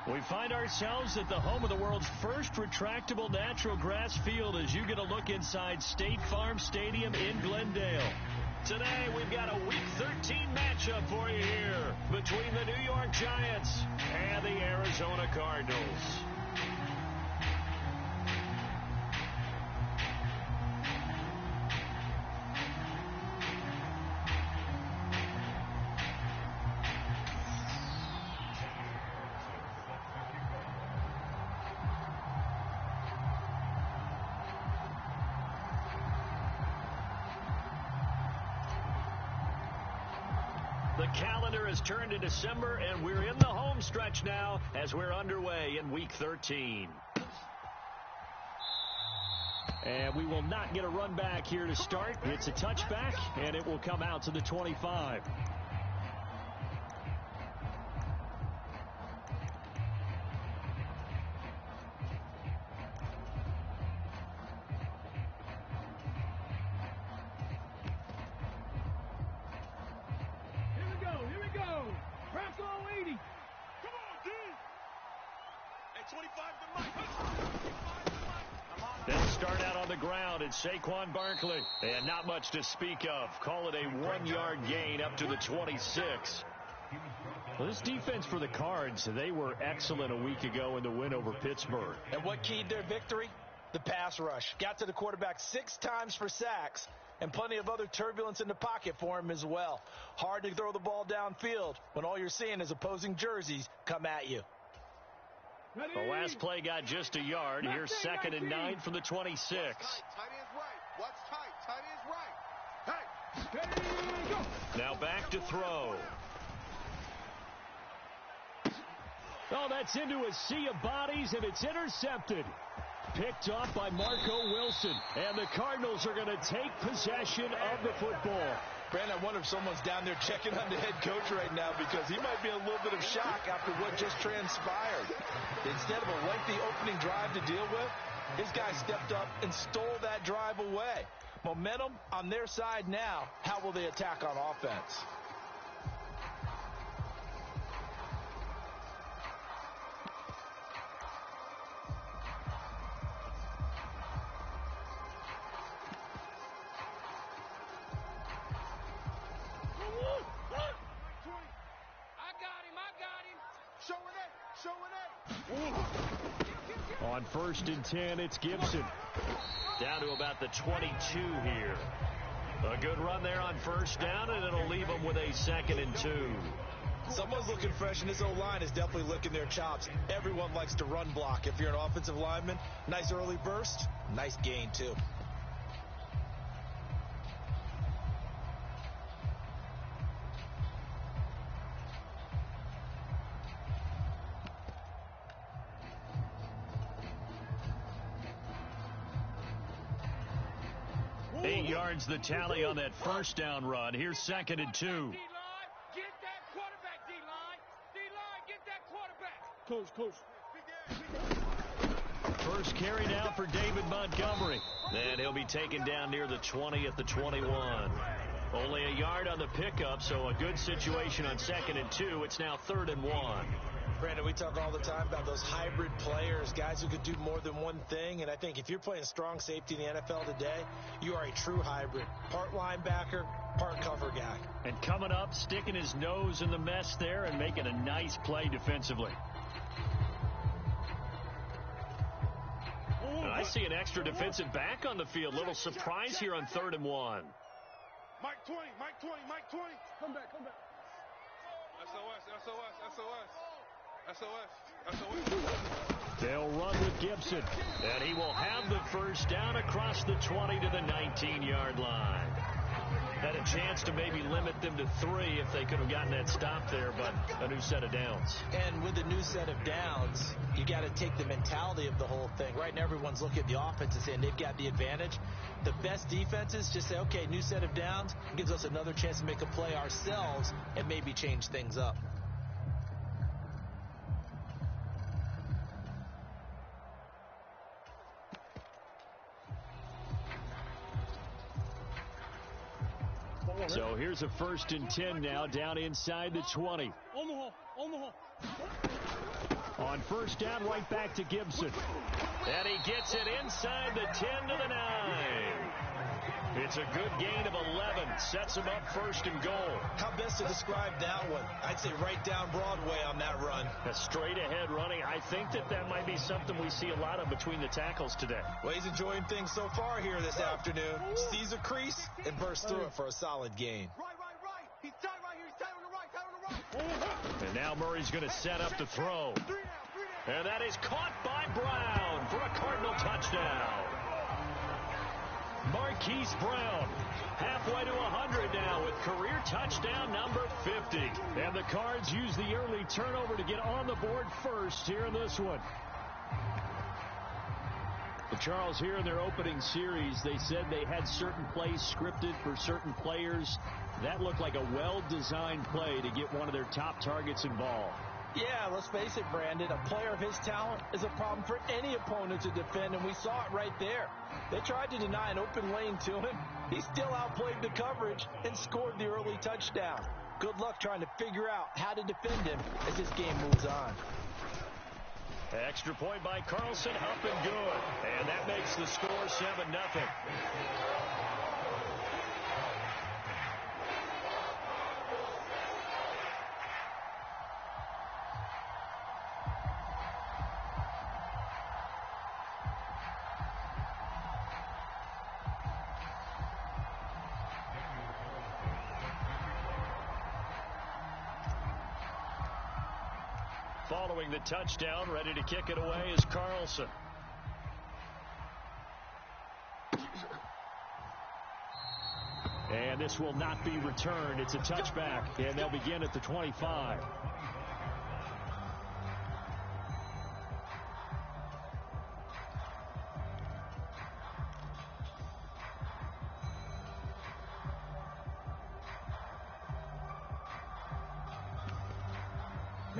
We find ourselves at the home of the world's first retractable natural grass field as you get a look inside State Farm Stadium in Glendale. Today, we've got a Week 13 matchup for you here between the New York Giants and the Arizona Cardinals. The calendar has turned to December, and we're in the home stretch now as we're underway in Week 13. And we will not get a run back here to start. It's a touchback, and it will come out to the 25. They'll start out on the ground at Saquon Barkley. And not much to speak of. Call it a 1-yard gain up to the 26. Well, this defense for the Cards, they were excellent a week ago in the win over Pittsburgh. And what keyed their victory? The pass rush. Got to the quarterback 6 times for sacks, and plenty of other turbulence in the pocket for him as well. Hard to throw the ball downfield when all you're seeing is opposing jerseys come at you. The last play got just a yard. Here's 2nd and 9 from the 26. Tight end right. What's tight? Tight end right. Hey. Now back to throw. Oh, that's into a sea of bodies, and it's intercepted. Picked off by Marco Wilson. And the Cardinals are going to take possession of the football. Brandon, I wonder if someone's down there checking on the head coach right now, because he might be in a little bit of shock after what just transpired. Instead of a lengthy opening drive to deal with, his guy stepped up and stole that drive away. Momentum on their side now. How will they attack on offense? On 1st and 10, it's Gibson. Down to about the 22 here. A good run there on 1st down, and it'll leave them with a 2nd and 2. Someone's looking fresh, and this O-line is definitely licking their chops. Everyone likes to run block. If you're an offensive lineman, nice early burst, nice gain too. Yards the tally on that 1st down run. Here's 2nd and 2. D-line, get that quarterback, D-line. D-line, get that quarterback. Coach. First carry now for David Montgomery. And he'll be taken down near the 20 at the 21. Only a yard on the pickup, so a good situation on 2nd and 2. It's now 3rd and 1. Brandon, we talk all the time about those hybrid players, guys who could do more than one thing. And I think if you're playing strong safety in the NFL today, you are a true hybrid. Part linebacker, part cover guy. And coming up, sticking his nose in the mess there and making a nice play defensively. And I see an extra defensive back on the field. Little surprise here on 3rd and 1. Mike 20. Come back. SOS. They'll run with Gibson, and he will have the 1st down across the 20 to the 19-yard line. Had a chance to maybe limit them to 3 if they could have gotten that stop there, but a new set of downs. And with the new set of downs, you got to take the mentality of the whole thing. Right now, everyone's looking at the offense and saying they've got the advantage. The best defenses just say, okay, new set of downs gives us another chance to make a play ourselves and maybe change things up. So here's a 1st and 10 now down inside the 20. On first down right back to Gibson. And he gets it inside the 10 to the 9. It's a good gain of 11. Sets him up first and goal. How best to describe that one? I'd say right down Broadway on that run. A straight ahead running. I think that might be something we see a lot of between the tackles today. Well, he's enjoying things so far here this afternoon. Sees a crease and bursts through it for a solid gain. Right. He's tight right here. He's tight on the right. And now Murray's going to set up to throw. And that is caught by Brown for a Cardinal touchdown. Marquise Brown, halfway to 100 now with career touchdown number 50. And the Cards use the early turnover to get on the board first here in this one. But Charles, here in their opening series, they said they had certain plays scripted for certain players. That looked like a well-designed play to get one of their top targets involved. Yeah, let's face it, Brandon. A player of his talent is a problem for any opponent to defend, and we saw it right there. They tried to deny an open lane to him. He still outplayed the coverage and scored the early touchdown. Good luck trying to figure out how to defend him as this game moves on. Extra point by Carlson, up and good. And that makes the score 7-0. Following the touchdown, ready to kick it away is Carlson. And this will not be returned. It's a touchback, and they'll begin at the 25.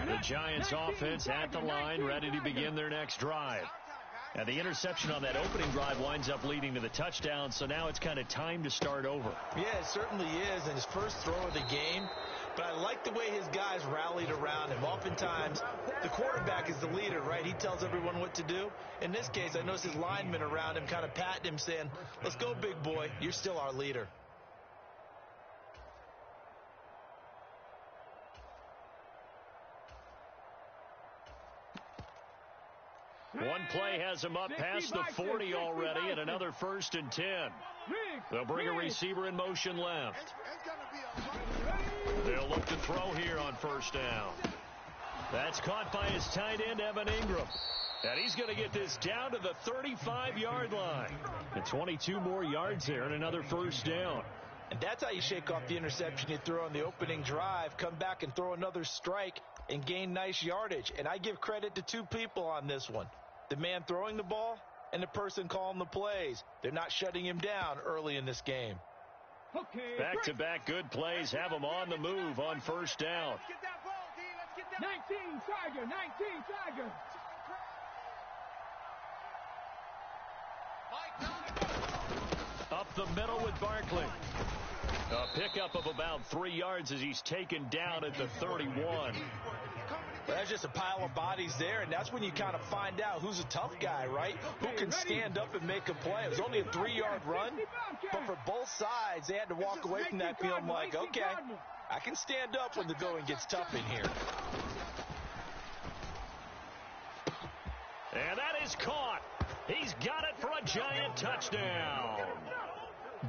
The Giants offense at the line, ready to begin their next drive. And the interception on that opening drive winds up leading to the touchdown, so now it's kind of time to start over. Yeah, it certainly is, and his first throw of the game. But I like the way his guys rallied around him. Oftentimes, the quarterback is the leader, right? He tells everyone what to do. In this case, I noticed his linemen around him kind of patting him, saying, "Let's go, big boy. You're still our leader." One play has him up past the 40 already, and another 1st and 10. They'll bring a receiver in motion left. They'll look to throw here on first down. That's caught by his tight end, Evan Ingram. And he's going to get this down to the 35-yard line. And 22 more yards there and another first down. And that's how you shake off the interception you throw on the opening drive, come back and throw another strike and gain nice yardage. And I give credit to two people on this one. The man throwing the ball and the person calling the plays. They're not shutting him down early in this game. Back-to-back good plays have him on the move on first down. Let's get that ball, D. Let's get that. 19 Tiger. Up the middle with Barkley. A pickup of about 3 yards as he's taken down at the 31. Well, that's just a pile of bodies there, and that's when you kind of find out who's a tough guy, right? Who can stand up and make a play. It was only a 3-yard run, but for both sides, they had to walk away from that feeling like, okay, I can stand up when the going gets tough in here. And that is caught. He's got it for a Giant touchdown.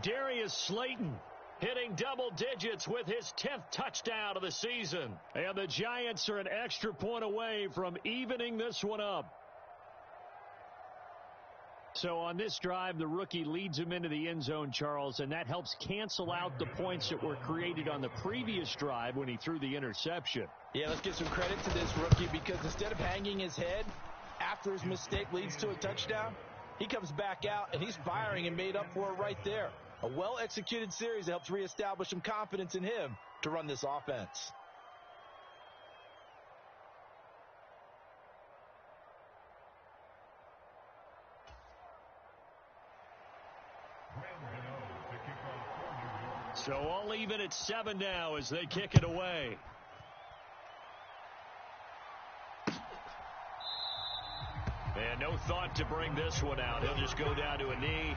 Darius Slayton hitting double digits with his 10th touchdown of the season. And the Giants are an extra point away from evening this one up. So on this drive, the rookie leads him into the end zone, Charles, and that helps cancel out the points that were created on the previous drive when he threw the interception. Yeah, let's give some credit to this rookie because instead of hanging his head after his mistake leads to a touchdown, he comes back out and he's firing and made up for it right there. A well-executed series helps reestablish some confidence in him to run this offense. So all even at 7 now as they kick it away. And no thought to bring this one out. He'll just go down to a knee.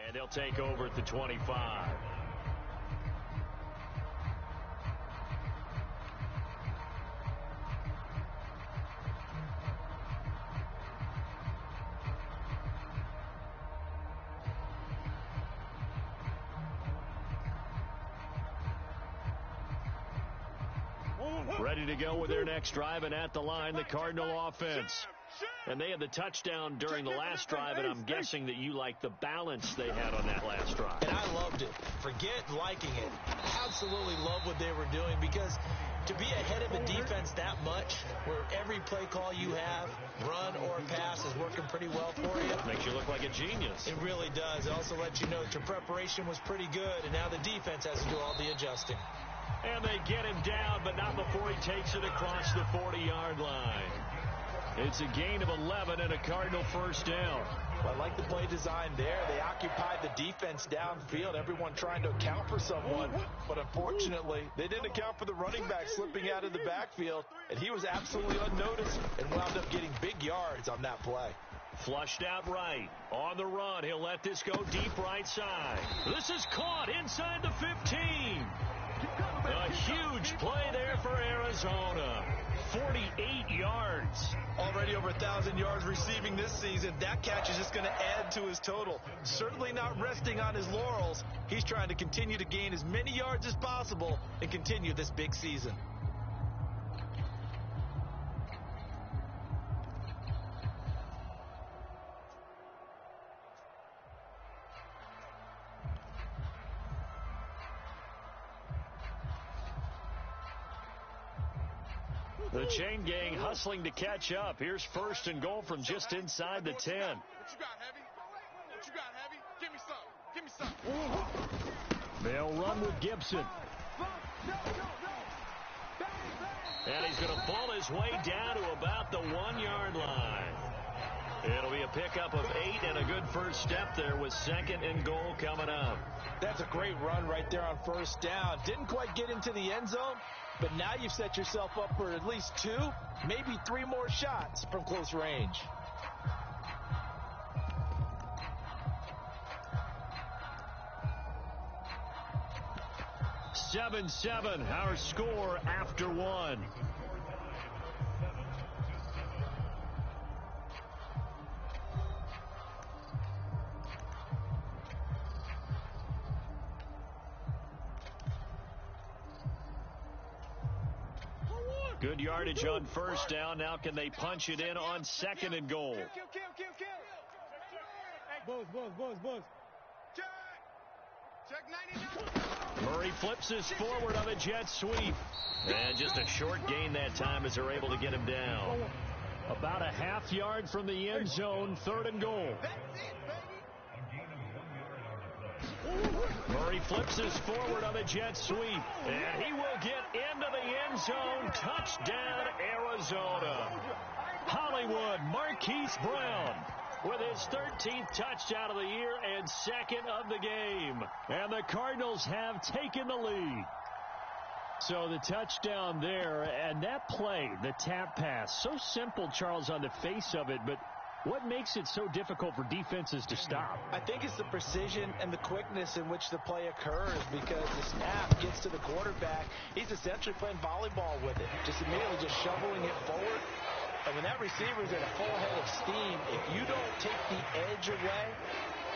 And they'll take over at the 25. Ready to go with their next drive, and at the line, the Cardinal offense. And they had the touchdown during the last drive, and I'm guessing that you like the balance they had on that last drive. And I loved it. Forget liking it. Absolutely love what they were doing, because to be ahead of a defense that much, where every play call you have, run or pass, is working pretty well for you. Makes you look like a genius. It really does. It also lets you know that your preparation was pretty good, and now the defense has to do all the adjusting. And they get him down, but not before he takes it across the 40-yard line. It's a gain of 11 and a Cardinal first down. Well, I like the play design there. They occupied the defense downfield, everyone trying to account for someone. But unfortunately, they didn't account for the running back slipping out of the backfield, and he was absolutely unnoticed and wound up getting big yards on that play. Flushed out right. On the run, he'll let this go deep right side. This is caught inside the 15. A huge play there for Arizona. 48 yards. Already over 1,000 yards receiving this season. That catch is just going to add to his total. Certainly not resting on his laurels. He's trying to continue to gain as many yards as possible and continue this big season. The chain gang hustling to catch up. Here's first and goal from just inside the 10. What you got, Heavy? What you got, Heavy? Give me some. Give me some. They'll run with Gibson. And he's going to ball his way down to about the 1-yard line. It'll be a pickup of 8 and a good first step there with second and goal coming up. That's a great run right there on first down. Didn't quite get into the end zone, but now you've set yourself up for at least 2, maybe 3 more shots from close range. Seven, our score after 1. Good yardage on first down. Now can they punch it in on second and goal? Kill. Hey, Buzz. Check 99. Murray flips his forward on a jet sweep. And just a short gain that time as they're able to get him down. About a half yard from the end zone, third and goal. That's it, baby. Murray flips his forward on a jet sweep. And he will get into the end zone. Touchdown, Arizona. Hollywood Marquise Brown with his 13th touchdown of the year and second of the game. And the Cardinals have taken the lead. So the touchdown there, and that play, the tap pass, so simple, Charles, on the face of it, but what makes it so difficult for defenses to stop? I think it's the precision and the quickness in which the play occurs, because the snap gets to the quarterback. He's essentially playing volleyball with it, just immediately just shoveling it forward. And when that receiver's at a full head of steam, if you don't take the edge away,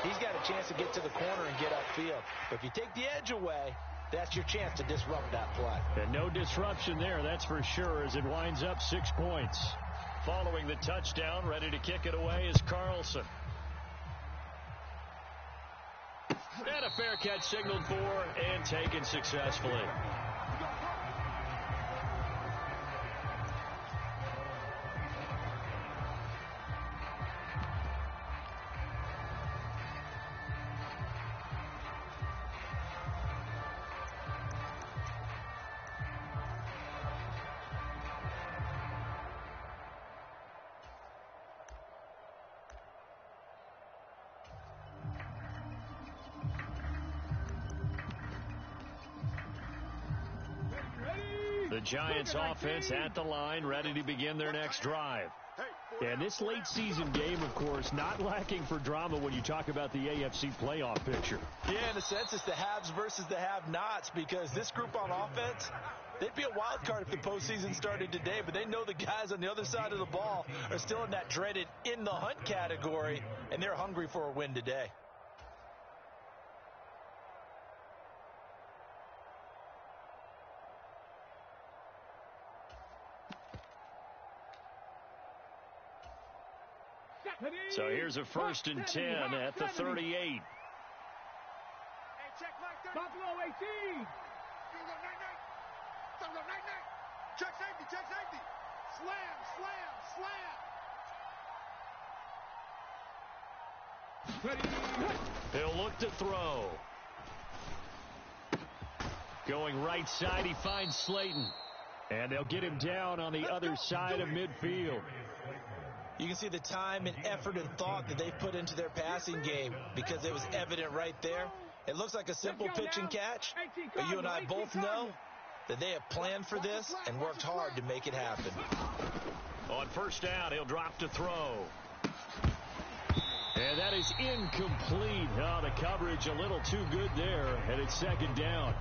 he's got a chance to get to the corner and get upfield. But if you take the edge away, that's your chance to disrupt that play. And no disruption there, that's for sure, as it winds up 6 points. Following the touchdown, ready to kick it away is Carlson. And a fair catch signaled for and taken successfully. The Giants offense at the line, ready to begin their next drive. And this late season game, of course, not lacking for drama when you talk about the AFC playoff picture. Yeah, in a sense, it's the haves versus the have-nots, because this group on offense, they'd be a wild card if the postseason started today, but they know the guys on the other side of the ball are still in that dreaded in the hunt category, and they're hungry for a win today. So here's a first and 10 at the 38. Hey, check right there. Buffalo 18. Check safety. Slam. He'll look to throw. Going right side, he finds Slayton. And they'll get him down on the other side of midfield. You can see the time and effort and thought that they've put into their passing game, because it was evident right there. It looks like a simple pitch and catch, but you and I both know that they have planned for this and worked hard to make it happen. On first down, he'll drop to throw. And that is incomplete. Oh, the coverage a little too good there, and it's second down.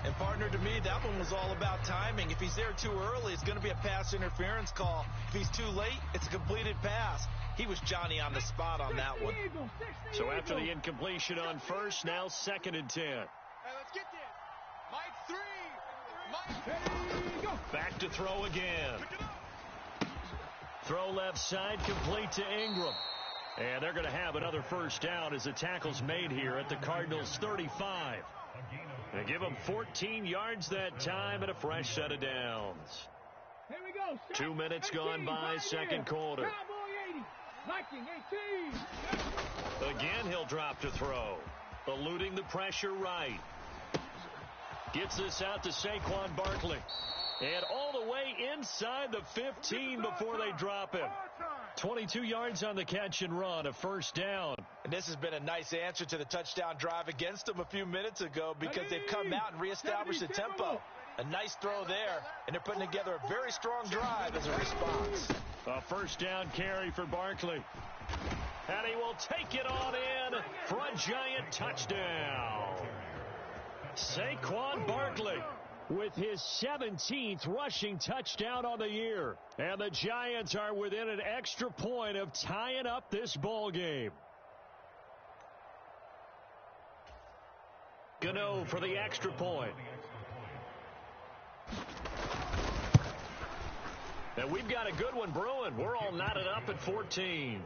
And partner, to me, that one was all about timing. If he's there too early, it's going to be a pass interference call. If he's too late, it's a completed pass. He was Johnny on the spot on that one. So after the incompletion on first, now second and 10. Hey, let's get this. Mike 3. Back to throw again. Throw left side, complete to Ingram. And they're going to have another first down as the tackle's made here at the Cardinals' 35. They give them 14 yards that time and a fresh set of downs. 2 minutes gone by, second quarter. Again, he'll drop to throw. Eluding the pressure right. Gets this out to Saquon Barkley. And all the way inside the 15 before they drop him. 22 yards on the catch and run, a first down. And this has been a nice answer to the touchdown drive against them a few minutes ago because they've come out and reestablished the tempo. A nice throw there, and they're putting together a very strong drive as a response. A first down carry for Barkley. And he will take it on in for a giant touchdown. Saquon Barkley with his 17th rushing touchdown on the year. And the Giants are within an extra point of tying up this ball game. Gano for the extra point. And we've got a good one brewing. We're all knotted up at 14.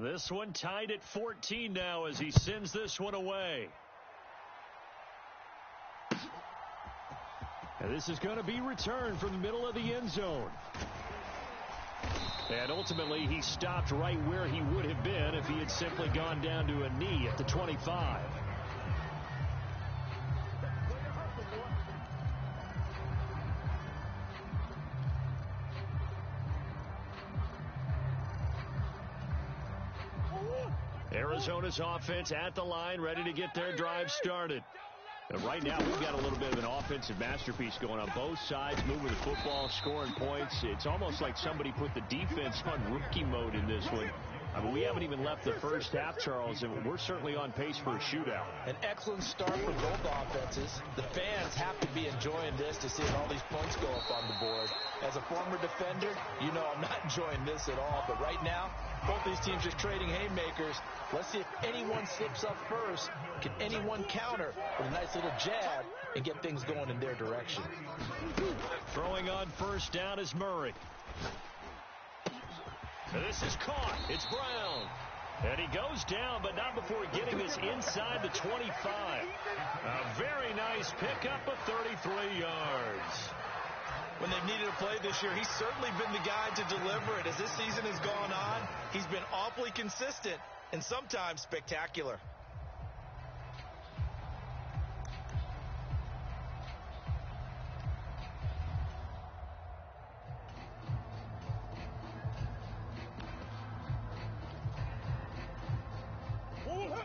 This one tied at 14 now as he sends this one away. And this is going to be returned from the middle of the end zone. And ultimately he stopped right where he would have been if he had simply gone down to a knee at the 25. Arizona's offense at the line, ready to get their drive started. And right now, we've got a little bit of an offensive masterpiece going on both sides, moving the football, scoring points. It's almost like somebody put the defense on rookie mode in this one. I mean, we haven't even left the first half, Charles, and we're certainly on pace for a shootout. An excellent start for both offenses. The fans have to be enjoying this to see all these points go up on the board. As a former defender, you know I'm not enjoying this at all. But right now, both these teams just trading haymakers. Let's see if anyone slips up first. Can anyone counter with a nice little jab and get things going in their direction? Throwing on first down is Murray. This is caught. It's Brown. And he goes down, but not before getting this inside the 25. A very nice pickup of 33 yards. When they've needed a play this year, he's certainly been the guy to deliver it. As this season has gone on, he's been awfully consistent and sometimes spectacular.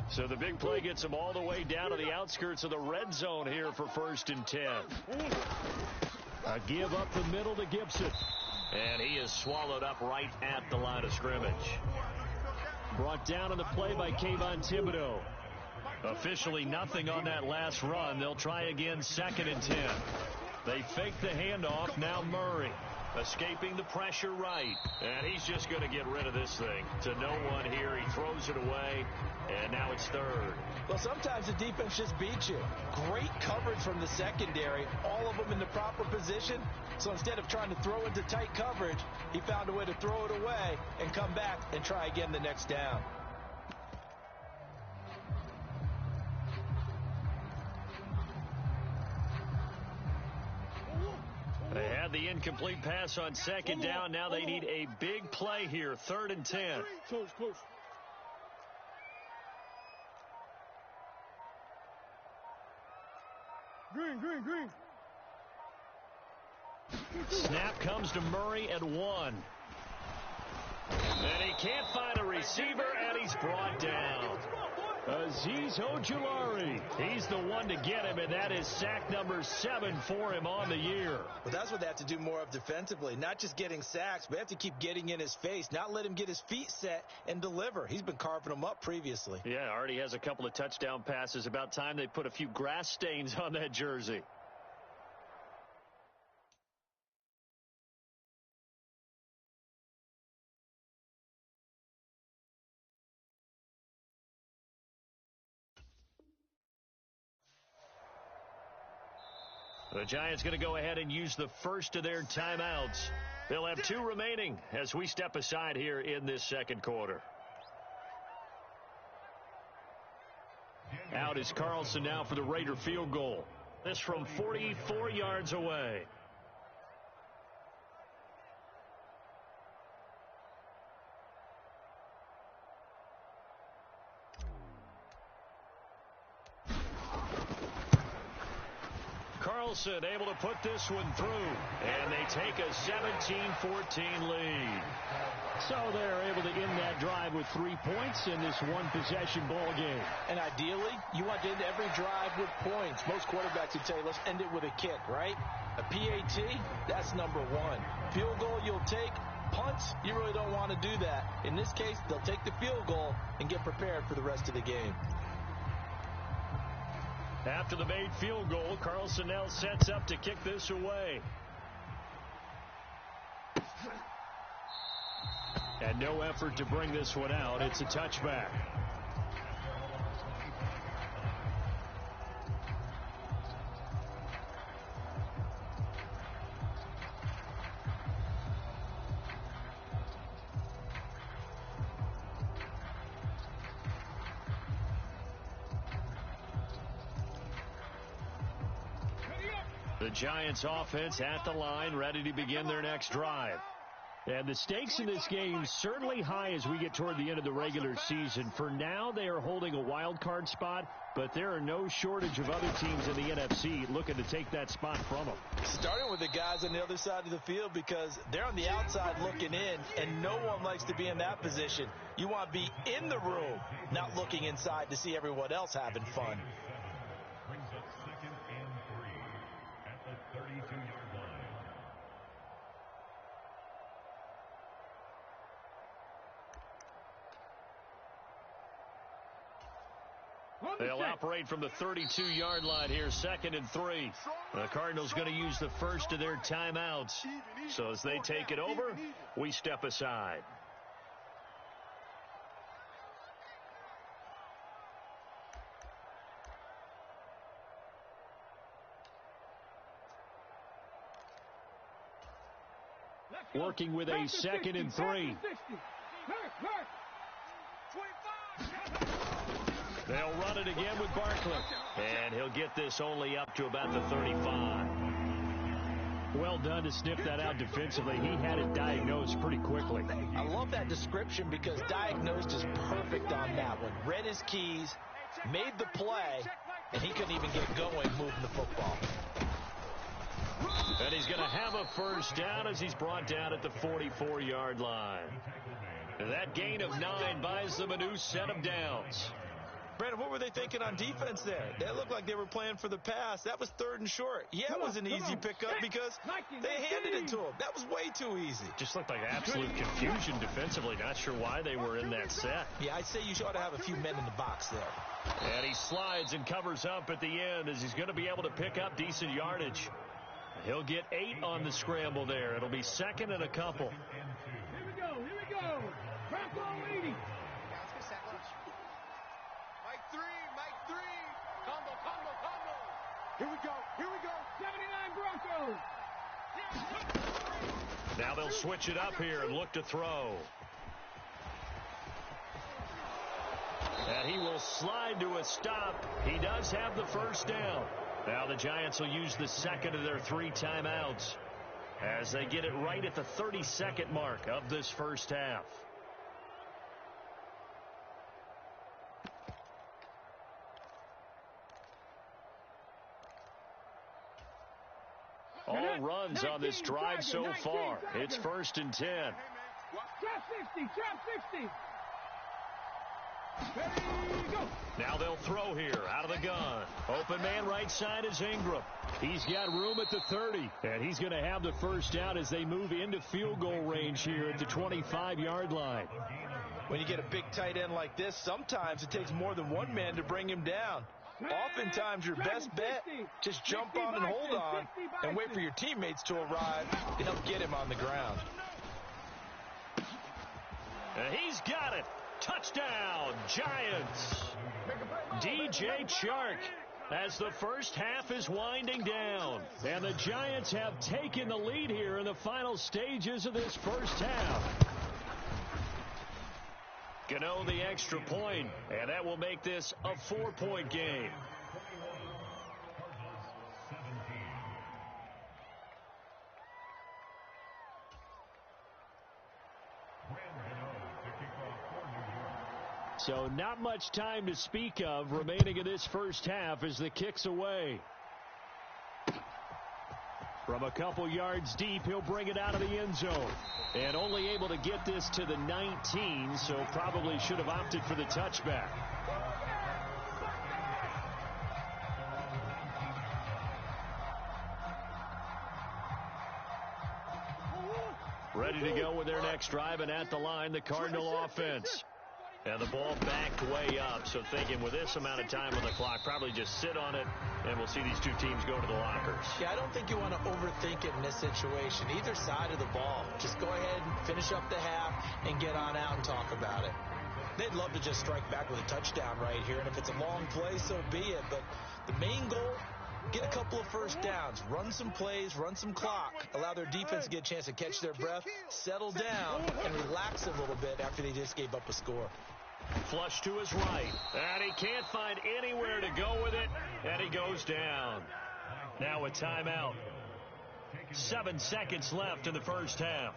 So the big play gets him all the way down to the outskirts of the red zone here for 1st and 10. A give up the middle to Gibson. And he is swallowed up right at the line of scrimmage. Brought down on the play by Kayvon Thibodeau. Officially nothing on that last run. They'll try again 2nd and 10. They fake the handoff. Now Murray. Escaping the pressure right. And he's just going to get rid of this thing. To no one here. He throws it away. And now it's 3rd. Well, sometimes the defense just beats you. Great coverage from the secondary. All of them in the proper position. So instead of trying to throw into tight coverage, he found a way to throw it away and come back and try again the next down. They had the incomplete pass on 2nd down. Now they need a big play here. 3rd and 10. Close. Green. Snap comes to Murray at 1. And he can't find a receiver, and he's brought down. Azeez Ojulari. He's the one to get him, and that is sack number 7 for him on the year. Well, that's what they have to do more of defensively. Not just getting sacks, but they have to keep getting in his face, not let him get his feet set and deliver. He's been carving them up previously. Yeah, already has a couple of touchdown passes. About time they put a few grass stains on that jersey. The Giants going to go ahead and use the first of their timeouts. They'll have 2 remaining as we step aside here in this second quarter. Out is Carlson now for the Raider field goal. This from 44 yards away. Carlson able to put this one through, and they take a 17-14 lead. So they're able to end that drive with 3 points in this one-possession ball game. And ideally, you want to end every drive with points. Most quarterbacks would tell you, let's end it with a kick, right? A PAT, that's number 1. Field goal you'll take. Punts, you really don't want to do that. In this case, they'll take the field goal and get prepared for the rest of the game. After the made field goal, Carlson now sets up to kick this away. And no effort to bring this one out. It's a touchback. The Giants offense at the line, ready to begin their next drive. And the stakes in this game certainly high as we get toward the end of the regular season. For now, they are holding a wild card spot, but there are no shortage of other teams in the NFC looking to take that spot from them. Starting with the guys on the other side of the field because they're on the outside looking in, and no one likes to be in that position. You want to be in the room, not looking inside to see everyone else having fun. Brings up 2nd and 3 at the 32-yard line. They'll operate from the 32-yard line here, 2nd and 3. The Cardinals going to use the first of their timeouts. So as they take it over, we step aside. Working with a 2nd and 3. They'll run it again with Barkley. And he'll get this only up to about the 35. Well done to sniff that out defensively. He had it diagnosed pretty quickly. I love that description because diagnosed is perfect on that one. Read his keys, made the play, and he couldn't even get going moving the football. And he's going to have a first down as he's brought down at the 44-yard line. That gain of 9 buys them a new set of downs. Brandon, what were they thinking on defense there? They looked like they were playing for the pass. That was 3rd and short. Yeah, it was an easy pickup because they handed it to him. That was way too easy. Just looked like absolute confusion defensively. Not sure why they were in that set. Yeah, I'd say you ought to have a few men in the box there. And he slides and covers up at the end as he's going to be able to pick up decent yardage. He'll get 8 on the scramble there. It'll be 2nd and a couple. Here we go. Crack on 80. Mike 3. Combo. Here we go. 79 Broncos. Now they'll switch it up here and look to throw. And he will slide to a stop. He does have the first down. Now the Giants will use the 2nd of their 3 timeouts as they get it right at the 32nd mark of this first half. All runs on this drive so far. It's 1st and 10. Trap 60. Now they'll throw here out of the gun. Open man right side is Ingram. He's got room at the 30, and he's going to have the first down as they move into field goal range here at the 25-yard line. When you get a big tight end like this, sometimes it takes more than one man to bring him down. Oftentimes, your best bet, just jump on and hold on and wait for your teammates to arrive to help get him on the ground. And he's got it. Touchdown, Giants. DJ Chark as the first half is winding down. And the Giants have taken the lead here in the final stages of this first half. Gano the extra point, and that will make this a 4-point game. So not much time to speak of remaining in this first half as the kick's away. From a couple yards deep, he'll bring it out of the end zone. And only able to get this to the 19, so probably should have opted for the touchback. Ready to go with their next drive, and at the line, the Cardinal offense. And the ball backed way up, so thinking with this amount of time on the clock, probably just sit on it, and we'll see these two teams go to the lockers. Yeah, I don't think you want to overthink it in this situation. Either side of the ball, just go ahead and finish up the half and get on out and talk about it. They'd love to just strike back with a touchdown right here, and if it's a long play, so be it. But the main goal, get a couple of first downs, run some plays, run some clock, allow their defense to get a chance to catch their breath, settle down, and relax a little bit after they just gave up a score. Flush to his right, and he can't find anywhere to go with it, and he goes down. Now a timeout. 7 seconds left in the first half.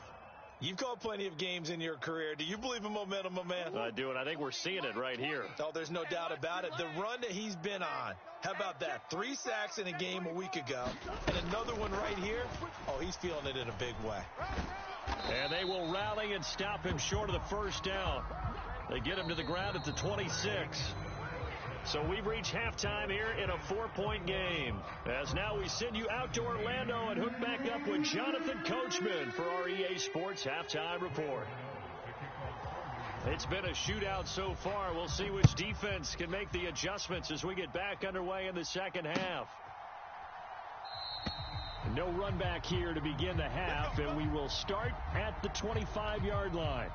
You've called plenty of games in your career. Do you believe in momentum, my man? I do, and I think we're seeing it right here. Oh, there's no doubt about it. The run that he's been on. How about that? 3 sacks in a game a week ago, and another one right here. Oh, he's feeling it in a big way. And they will rally and stop him short of the first down. They get him to the ground at the 26. So we've reached halftime here in a 4-point game. As now we send you out to Orlando and hook back up with Jonathan Coachman for our EA Sports Halftime Report. It's been a shootout so far. We'll see which defense can make the adjustments as we get back underway in the second half. No run back here to begin the half, and we will start at the 25-yard line.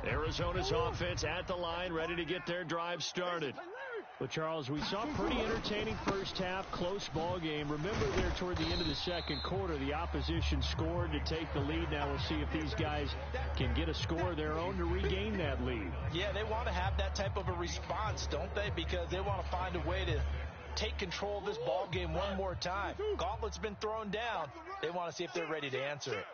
Arizona's offense at the line, ready to get their drive started. But, Charles, we saw pretty entertaining first half, close ball game. Remember there toward the end of the second quarter, the opposition scored to take the lead. Now we'll see if these guys can get a score of their own to regain that lead. Yeah, they want to have that type of a response, don't they? Because they want to find a way to take control of this ball game one more time. Gauntlet's been thrown down. They want to see if they're ready to answer it.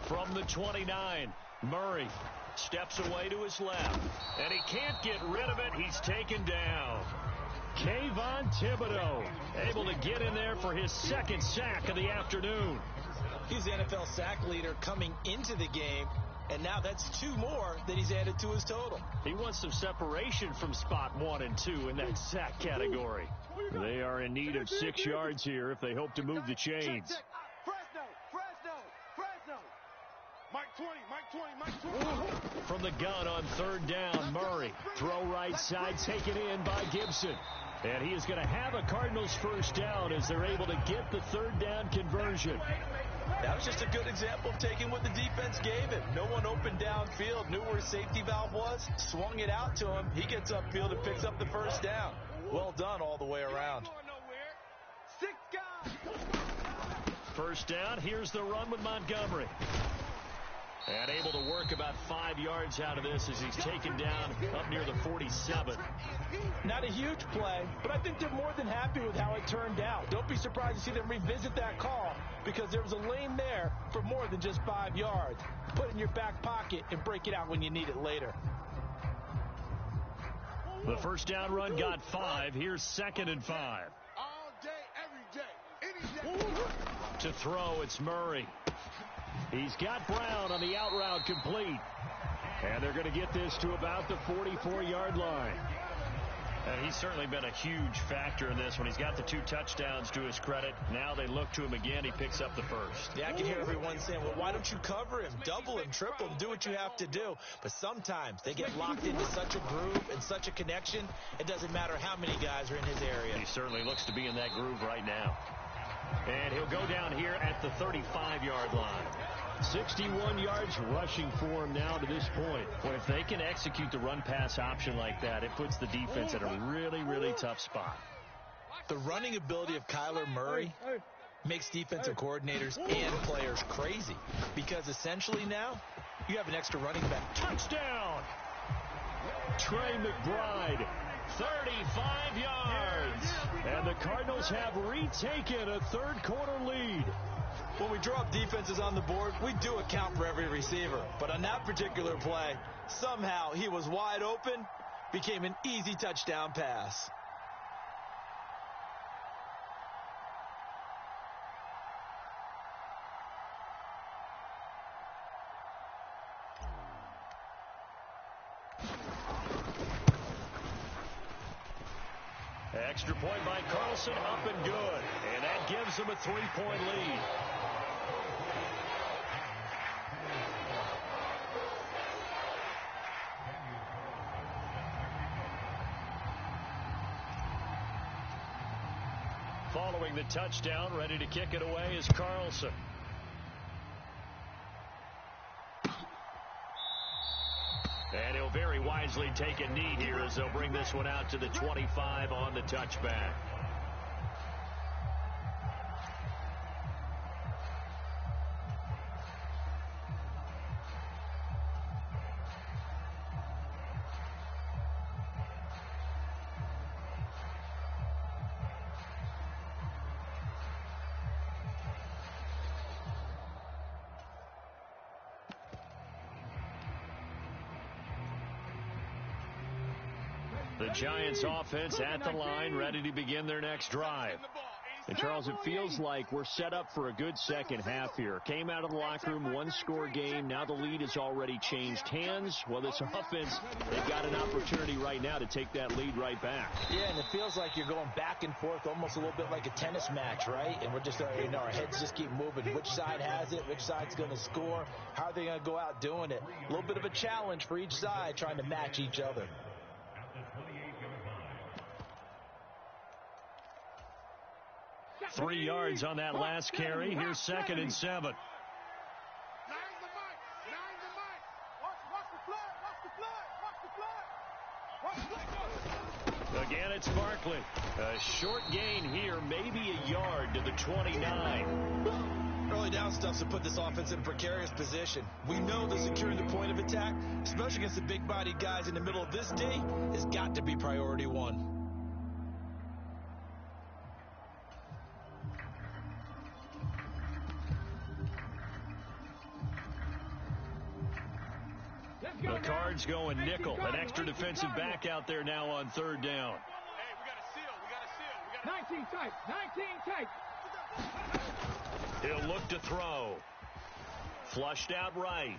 From the 29, Murray steps away to his left, and he can't get rid of it. He's taken down. Kayvon Thibodeau able to get in there for his second sack of the afternoon. He's the NFL sack leader coming into the game, and now that's 2 more that he's added to his total. He wants some separation from spot 1 and 2 in that sack category. They are in need of 6 yards here if they hope to move the chains. Mike 20, Mike 20, Mike 20. From the gun on third down, Murray. Throw right side, taken in by Gibson. And he is going to have a Cardinals first down as they're able to get the third down conversion. That was just a good example of taking what the defense gave him. No one opened downfield, knew where his safety valve was, swung it out to him. He gets upfield and picks up the first down. Well done all the way around. 6 guys. First down, here's the run with Montgomery. And able to work about 5 yards out of this as he's taken down up near the 47. Not a huge play, but I think they're more than happy with how it turned out. Don't be surprised to see them revisit that call because there was a lane there for more than just 5 yards. Put it in your back pocket and break it out when you need it later. The first down run got 5. Here's 2nd and 5. All day, every day, any day. To throw, it's Murray. He's got Brown on the out route complete. And they're going to get this to about the 44-yard line. And he's certainly been a huge factor in this when he's got the 2 touchdowns to his credit. Now they look to him again. He picks up the first. Yeah, I can hear everyone saying, well, why don't you cover him, double him, triple him, do what you have to do. But sometimes they get locked into such a groove and such a connection, it doesn't matter how many guys are in his area. He certainly looks to be in that groove right now. And he'll go down here at the 35-yard line. 61 yards rushing for him now to this point. Well, if they can execute the run-pass option like that, it puts the defense in a really, really tough spot. The running ability of Kyler Murray makes defensive coordinators and players crazy because essentially now you have an extra running back. Touchdown! Trey McBride, 35 yards. And the Cardinals have retaken a third-quarter lead. When we draw up defenses on the board, we do account for every receiver. But on that particular play, somehow he was wide open, became an easy touchdown pass. Extra point by Carlson, up and good. And that gives them a 3-point lead. Following the touchdown, ready to kick it away is Carlson. And he'll very wisely take a knee here as they'll bring this one out to the 25 on the touchback. The Giants offense at the line, ready to begin their next drive. And Charles, it feels like we're set up for a good second half here. Came out of the locker room, 1-score game. Now the lead has already changed hands. Well, this offense, they've got an opportunity right now to take that lead right back. Yeah, and it feels like you're going back and forth, almost a little bit like a tennis match, right? And we're just, our heads just keep moving. Which side has it? Which side's going to score? How are they going to go out doing it? A little bit of a challenge for each side, trying to match each other. 3 yards on that last carry. Here's 2nd and 7. Again, it's Barkley. A short gain here, maybe a yard to the 29. Early down stuff's to put this offense in a precarious position. We know that securing the point of attack, especially against the big-bodied guys in the middle of this D, has got to be priority one. The Cards going nickel. An extra defensive back out there now on 3rd down. Hey, we got a seal. We got a seal. 19 tight. 19 tight. He'll look to throw. Flushed out right.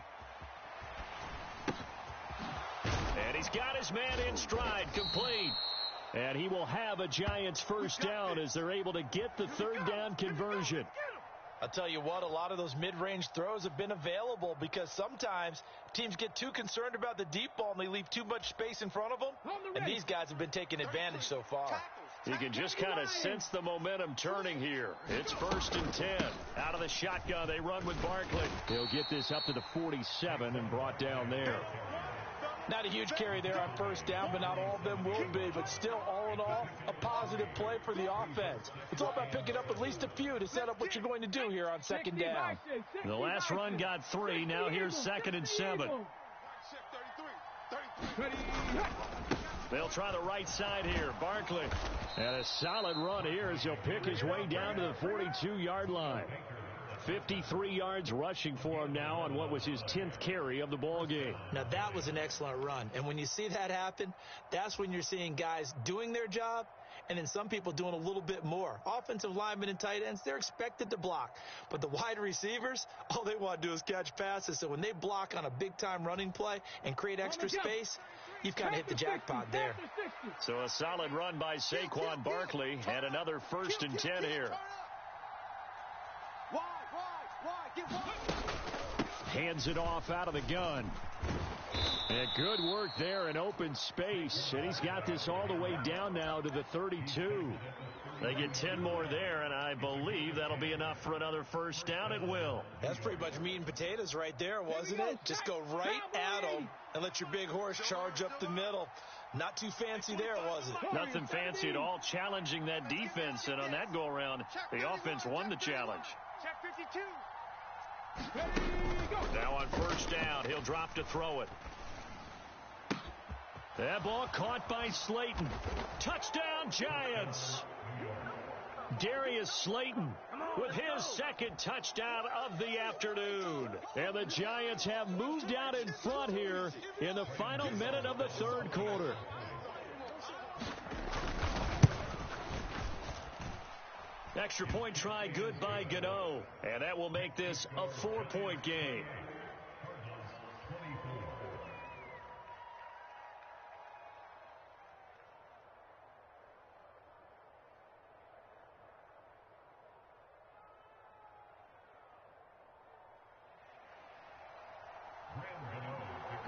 And he's got his man in stride, complete. And he will have a Giants first down as they're able to get the 3rd down conversion. I'll tell you what, a lot of those mid-range throws have been available because sometimes teams get too concerned about the deep ball and they leave too much space in front of them. And these guys have been taking advantage so far. You can just kind of sense the momentum turning here. It's 1st and 10. Out of the shotgun, they run with Barkley. He'll get this up to the 47 and brought down there. Not a huge carry there on 1st down, but not all of them will be. But still, all all in all, a positive play for the offense. It's all about picking up at least a few to set up what you're going to do here on second down. The last run got 3. Now here's 2nd and 7. They'll try the right side here. Barkley. And a solid run here as he'll pick his way down to the 42-yard line. 53 yards rushing for him now on what was his 10th carry of the ball game. Now that was an excellent run. And when you see that happen, that's when you're seeing guys doing their job and then some people doing a little bit more. Offensive linemen and tight ends, they're expected to block. But the wide receivers, all they want to do is catch passes. So when they block on a big-time running play and create extra space, you've kind of hit the jackpot there. So a solid run by Saquon Barkley and another 1st and 10 here. Hands it off out of the gun. And good work there in open space. And he's got this all the way down now to the 32. They get 10 more there, and I believe that'll be enough for another 1st down. It will. That's pretty much meat and potatoes right there, wasn't it? Just go right at them and let your big horse charge up the middle. Not too fancy there, was it? Nothing fancy at all, challenging that defense. And on that go-around, the offense won the challenge. Check 52. Now on 1st down, he'll drop to throw it. That ball caught by Slayton. Touchdown, Giants. Darius Slayton with his 2nd touchdown of the afternoon. And the Giants have moved out in front here in the final minute of the 3rd quarter. Extra point try good by Gano. And that will make this a 4-point game.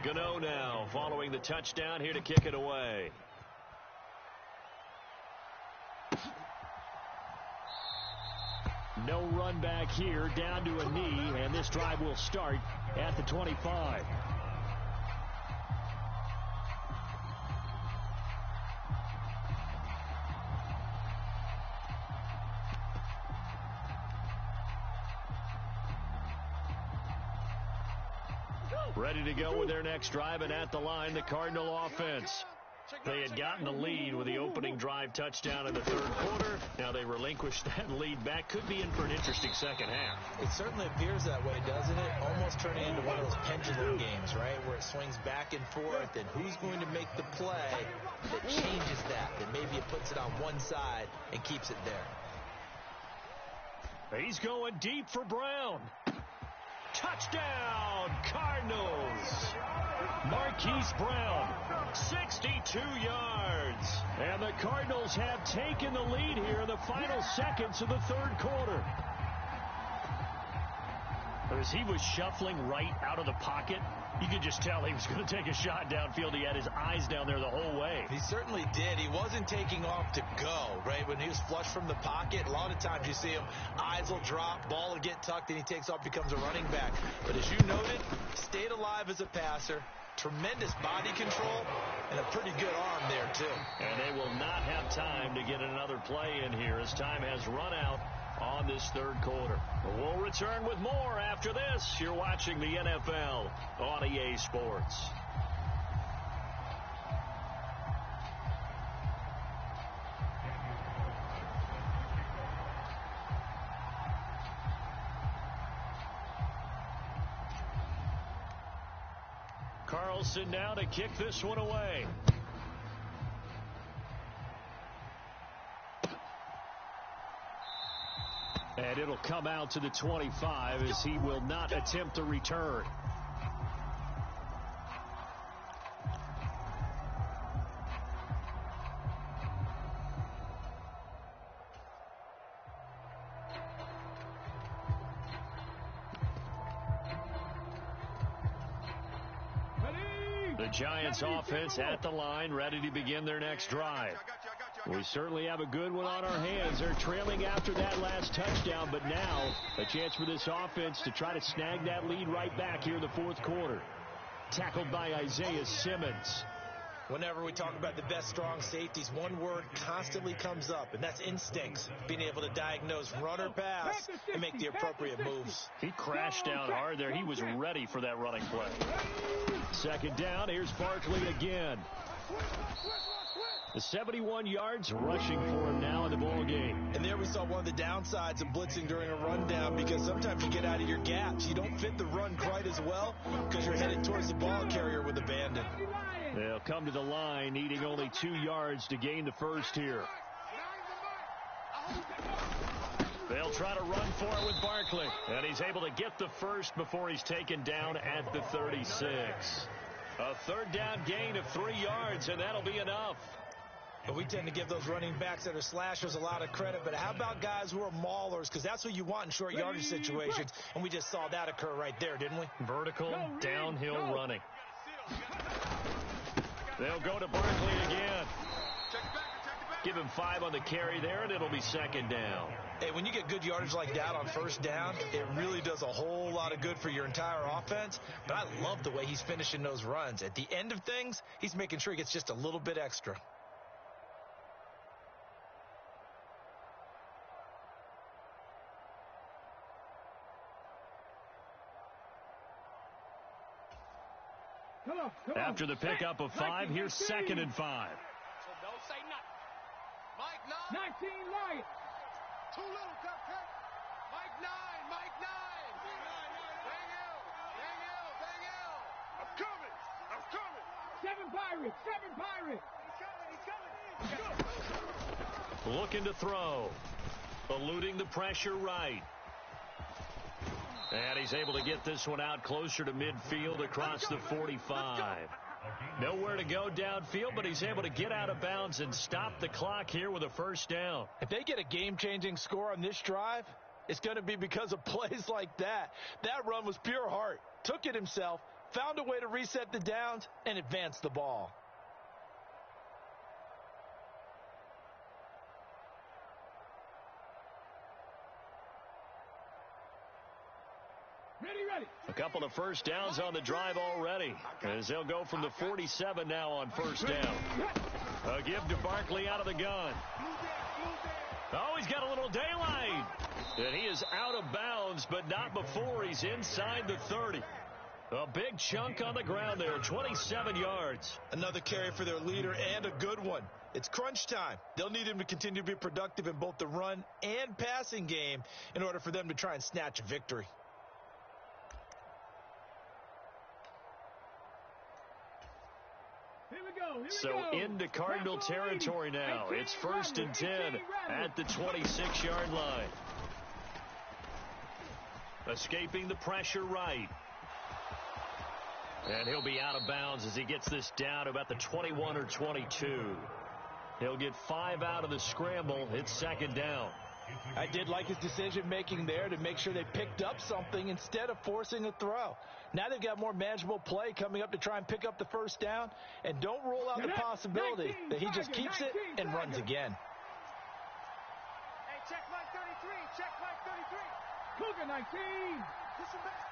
Gano now following the touchdown here to kick it away. No run back here, down to a knee, and this drive will start at the 25. Ready to go with their next drive, and at the line, the Cardinal offense. They had gotten the lead with the opening drive touchdown in the 3rd quarter. Now they relinquished that lead back. Could be in for an interesting second half. It certainly appears that way, doesn't it? Almost turning into one of those pendulum games, right, where it swings back and forth, and who's going to make the play that changes that maybe it puts it on one side and keeps it there. He's going deep for Brown. Touchdown, Cardinals. Marquise Brown, 62 yards. And the Cardinals have taken the lead here in the final seconds of the 3rd quarter. As he was shuffling right out of the pocket, you could just tell he was going to take a shot downfield. He had his eyes down there the whole way. He certainly did. He wasn't taking off to go, right? When he was flush from the pocket, a lot of times you see him, eyes will drop, ball will get tucked, and he takes off, becomes a running back. But as you noted, stayed alive as a passer, tremendous body control, and a pretty good arm there, too. And they will not have time to get another play in here as time has run out on this 3rd quarter. We'll return with more after this. You're watching the NFL on EA Sports. Carlson now to kick this one away. And it'll come out to the 25 as he will not attempt to return. The Giants offense at the line, ready to begin their next drive. We certainly have a good one on our hands. They're trailing after that last touchdown, but now a chance for this offense to try to snag that lead right back here in the 4th quarter. Tackled by Isaiah Simmons. Whenever we talk about the best strong safeties, one word constantly comes up, and that's instincts. Being able to diagnose run or pass and make the appropriate moves. He crashed down hard there. He was ready for that running play. Second down, here's Barkley again. The 71 yards rushing for him now in the ball game. And there we saw one of the downsides of blitzing during a rundown, because sometimes you get out of your gaps. You don't fit the run quite as well because you're headed towards the ball carrier with abandon. They'll come to the line, needing only 2 yards to gain the first here. They'll try to run for it with Barkley, and he's able to get the first before he's taken down at the 36. A third down gain of 3 yards, and that'll be enough. But we tend to give those running backs that are slashers a lot of credit. But how about guys who are maulers? Because that's what you want in short yardage situations. And we just saw that occur right there, didn't we? Vertical, downhill running. They'll go to Barkley again. Give him 5 on the carry there, and it'll be second down. Hey, when you get good yardage like that on first down, it really does a whole lot of good for your entire offense. But I love the way he's finishing those runs. At the end of things, he's making sure he gets just a little bit extra. After the pickup of 5, here's 2nd and 5. So don't say nothing. Mike 9. 19 Lions. Too little, Cut. Mike 9. Mike 9. Daniel. I'm coming. 7 Pirates. He's coming. Looking to throw. Eluding the pressure right. And he's able to get this one out closer to midfield across the 45. Nowhere to go downfield, but he's able to get out of bounds and stop the clock here with a first down. If they get a game-changing score on this drive, it's going to be because of plays like that. That run was pure heart. Took it himself, found a way to reset the downs, and advance the ball. Ready. A couple of first downs on the drive already, as they'll go from the 47 now on first down. A give to Barkley out of the gun. Oh, he's got a little daylight. And he is out of bounds, but not before he's inside the 30. A big chunk on the ground there, 27 yards. Another carry for their leader, and a good one. It's crunch time. They'll need him to continue to be productive in both the run and passing game in order for them to try and snatch a victory. So into Cardinal territory now. It's 1st and 10 at the 26-yard line. Escaping the pressure right. And he'll be out of bounds as he gets this down to about the 21 or 22. He'll get 5 out of the scramble. It's second down. I did like his decision-making there to make sure they picked up something instead of forcing a throw. Now they've got more manageable play coming up to try and pick up the first down. And don't rule out the possibility that he just keeps it and runs again. Hey, check Mike 33. Cougar 19. Push him back.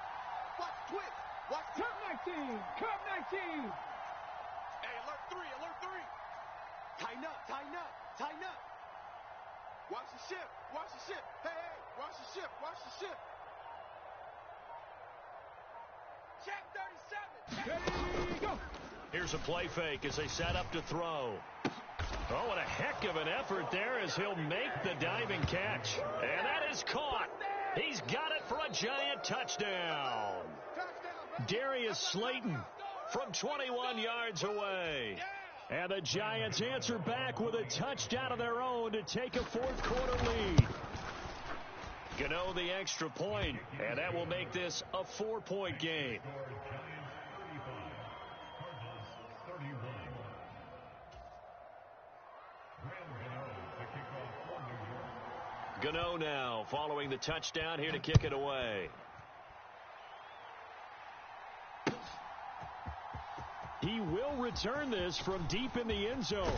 Watch quick. Watch Curve 19. Hey, alert 3. Tighten up. Watch the ship. Hey, watch the ship. Check 37. Here's a play fake as they set up to throw. Oh, what a heck of an effort there as he'll make the diving catch. And that is caught. He's got it for a giant touchdown. Darius Slayton from 21 yards away. And the Giants answer back with a touchdown of their own to take a fourth-quarter lead. Gano the extra point, and that will make this a 4-point game. Gano now following the touchdown here to kick it away. He will return this from deep in the end zone.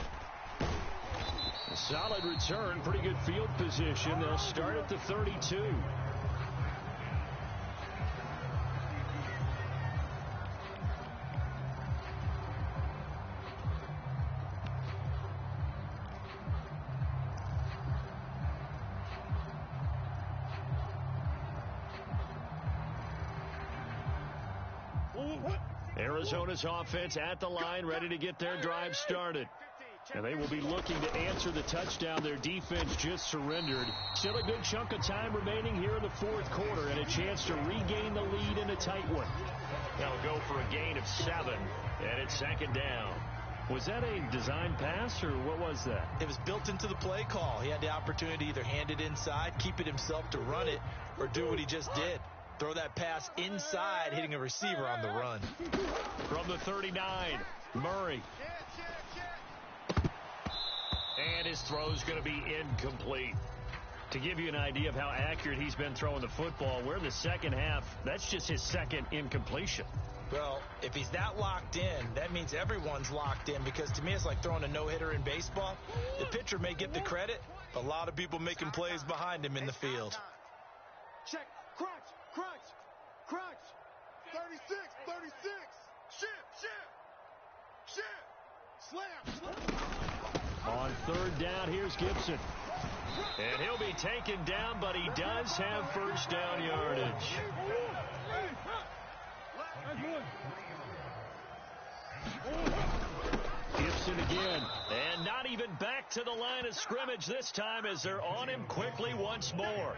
A solid return, pretty good field position. They'll start at the 32. Arizona's offense at the line, ready to get their drive started. And they will be looking to answer the touchdown their defense just surrendered. Still a good chunk of time remaining here in the fourth quarter and a chance to regain the lead in a tight one. They'll go for a gain of 7, and it's second down. Was that a design pass, or what was that? It was built into the play call. He had the opportunity to either hand it inside, keep it himself to run it, or do what he just did. Throw that pass inside, hitting a receiver on the run. From the 39, Murray. And his throw's going to be incomplete. To give you an idea of how accurate he's been throwing the football, we're in the second half. That's just his second incompletion. Well, if he's that locked in, that means everyone's locked in, because to me it's like throwing a no-hitter in baseball. The pitcher may get the credit, but a lot of people making plays behind him in the field. Check. Crunch. 36. Ship. Slam. On third down, here's Gibson. And he'll be taken down, but he does have first down yardage. Gibson again, and not even back to the line of scrimmage this time as they're on him quickly once more.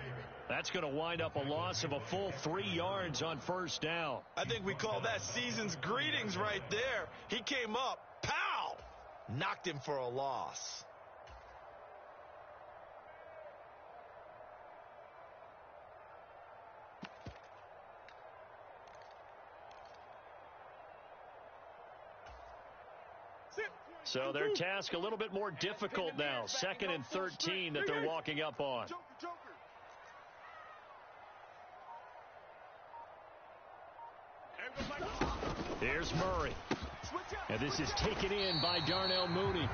That's going to wind up a loss of a full 3 yards on first down. I think we call that season's greetings right there. He came up, pow! Knocked him for a loss. So their task a little bit more difficult now. 2nd and 13 that they're walking up on. Here's Murray. And this is taken in by Darnell Mooney.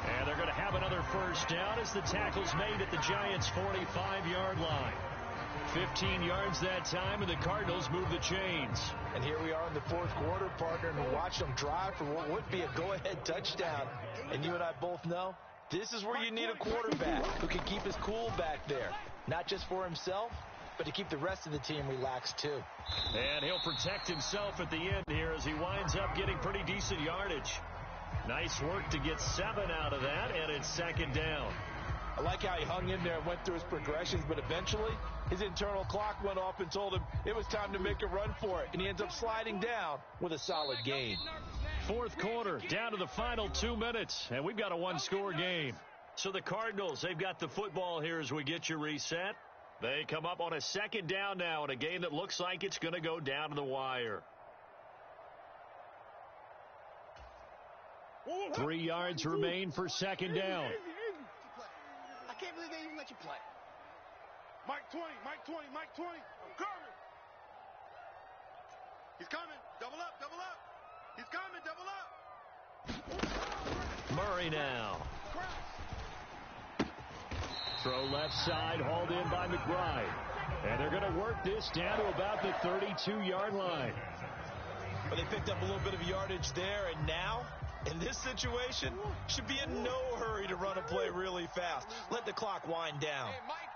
And they're going to have another first down as the tackle's made at the Giants' 45-yard line. 15 yards that time, and the Cardinals move the chains. And here we are in the fourth quarter, partner, and watch them drive for what would be a go-ahead touchdown. And you and I both know this is where you need a quarterback who can keep his cool back there. Not just for himself, but to keep the rest of the team relaxed too. And he'll protect himself at the end here as he winds up getting pretty decent yardage. Nice work to get 7 out of that, and it's second down. I like how he hung in there and went through his progressions, but eventually his internal clock went off and told him it was time to make a run for it, and he ends up sliding down with a solid gain. Fourth quarter, down to the final 2 minutes, and we've got a one-score game. So the Cardinals, they've got the football here as we get you reset. They come up on a second down now in a game that looks like it's going to go down to the wire. 3 yards remain for second down. I can't believe they even let you play. Mike 20. I'm coming. He's coming. Double up. He's coming. Double up. Murray now. Throw left side, hauled in by McBride. And they're going to work this down to about the 32-yard line. But they picked up a little bit of yardage there, and now, in this situation, should be in no hurry to run a play really fast. Let the clock wind down. Hey, Mike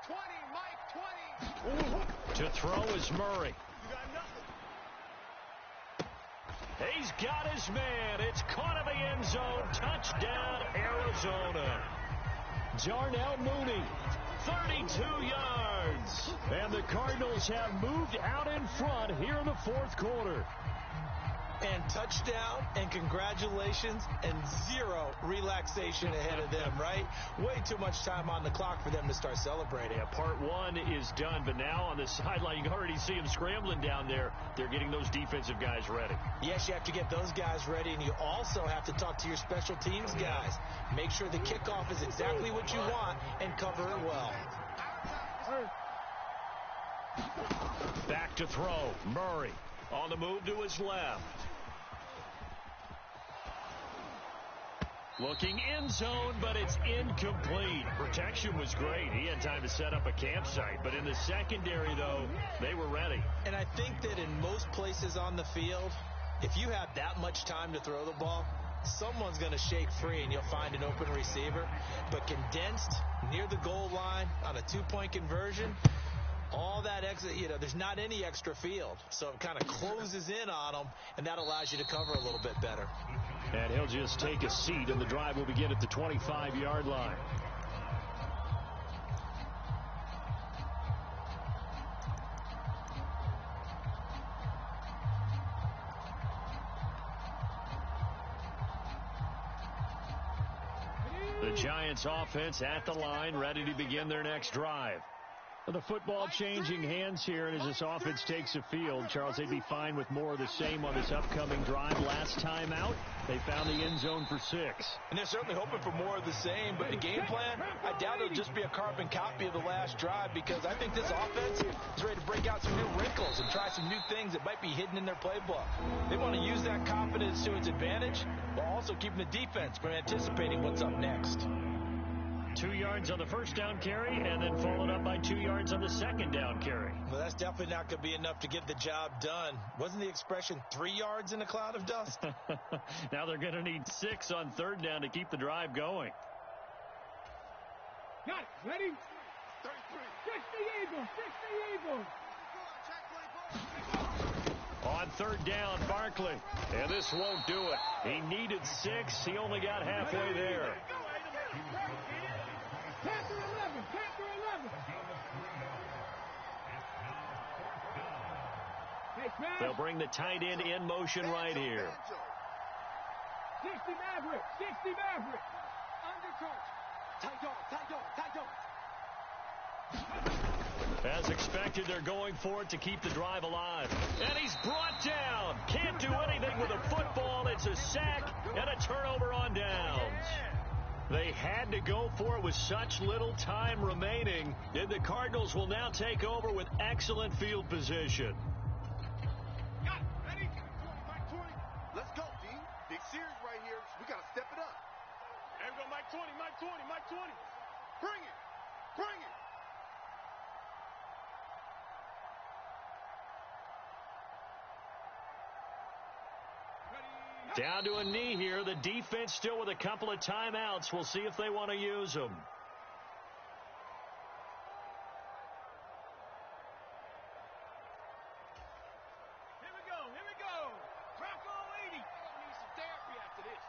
20. To throw is Murray. You got nothing. He's got his man. It's caught in the end zone. Touchdown, Arizona. Darnell Mooney, 32 yards. And the Cardinals have moved out in front here in the fourth quarter. And touchdown, and congratulations, and 0 relaxation ahead of them, right? Way too much time on the clock for them to start celebrating. Yeah, part 1 is done, but now on the sideline, you can already see them scrambling down there. They're getting those defensive guys ready. Yes, you have to get those guys ready, and you also have to talk to your special teams guys. Make sure the kickoff is exactly what you want and cover it well. Back to throw. Murray on the move to his left. Looking end zone, but it's incomplete. Protection was great. He had time to set up a campsite. But in the secondary, though, they were ready. And I think that in most places on the field, if you have that much time to throw the ball, someone's going to shake free and you'll find an open receiver. But condensed near the goal line on a 2-point conversion, all that extra, there's not any extra field. So it kind of closes in on them, and that allows you to cover a little bit better. And he'll just take a seat, and the drive will begin at the 25-yard line. The Giants offense at the line, ready to begin their next drive. The football changing hands here, and as this offense takes the field, Charles, they'd be fine with more of the same on this upcoming drive. Last time out, they found the end zone for 6. And they're certainly hoping for more of the same, but the game plan, I doubt it'll just be a carbon copy of the last drive, because I think this offense is ready to break out some new wrinkles and try some new things that might be hidden in their playbook. They want to use that confidence to its advantage, while also keeping the defense from anticipating what's up next. 2 yards on the first down carry, and then followed up by 2 yards on the second down carry. Well, that's definitely not going to be enough to get the job done. Wasn't the expression 3 yards in a cloud of dust? Now they're going to need 6 on third down to keep the drive going. Got it. Ready? 33. 60 Eagles. On third down, Barkley. And this won't do it. He needed 6. He only got halfway there. Panther 11. Panther 11. They'll bring the tight end in motion right here. 60 Maverick. 60 Maverick. As expected, they're going for it to keep the drive alive. And he's brought down. Can't do anything with a football. It's a sack and a turnover on downs. They had to go for it with such little time remaining, and the Cardinals will now take over with excellent field position. Got it. Ready? 20, Mike 20. Let's go, D. Big series right here. We got to step it up. There we go, Mike 20, Mike 20, Mike 20. Bring it. Bring it. Down to a knee here. The defense still with a couple of timeouts. We'll see if they want to use them. Here we go. Here we go. Bronco 80. Need some therapy after this.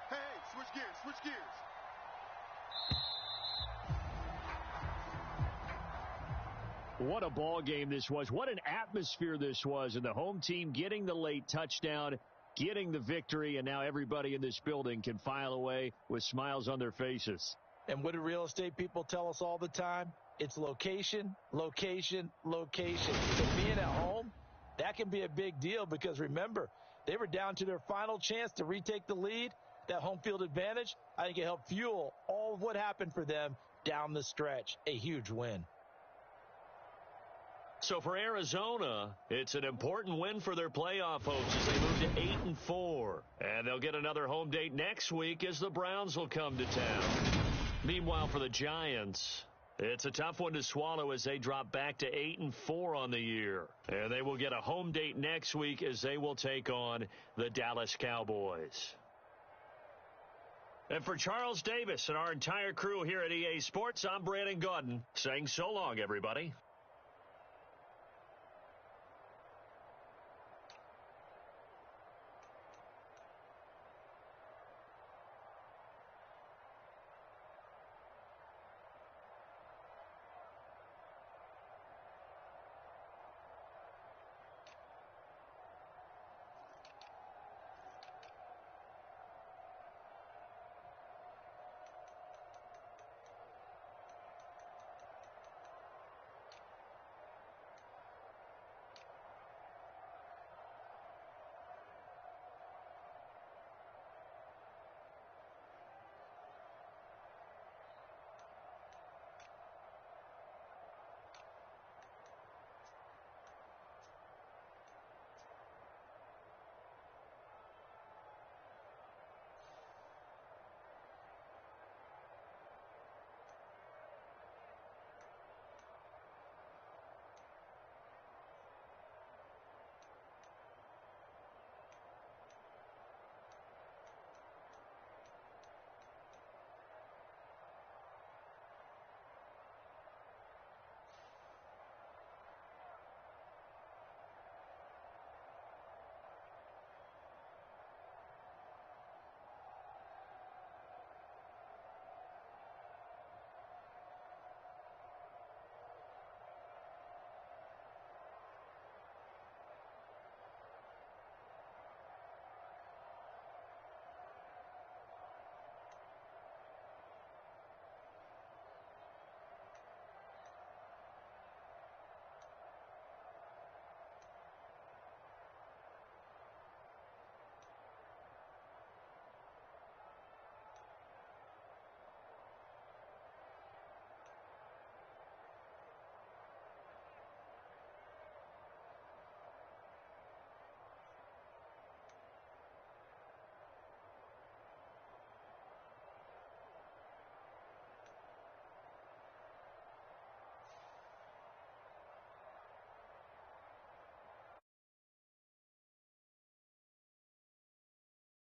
Hey, switch gears. Switch gears. What a ball game this was. What an atmosphere this was. And the home team getting the late touchdown, getting the victory, and now everybody in this building can file away with smiles on their faces. And what do real estate people tell us all the time? It's location, location, location. So being at home, that can be a big deal, because remember, they were down to their final chance to retake the lead. That home field advantage, I think it helped fuel all of what happened for them down the stretch. A huge win. So for Arizona, it's an important win for their playoff hopes as they move to 8-4. And they'll get another home date next week as the Browns will come to town. Meanwhile, for the Giants, it's a tough one to swallow as they drop back to 8-4 on the year. And they will get a home date next week as they will take on the Dallas Cowboys. And for Charles Davis and our entire crew here at EA Sports, I'm Brandon Gaudin saying so long, everybody.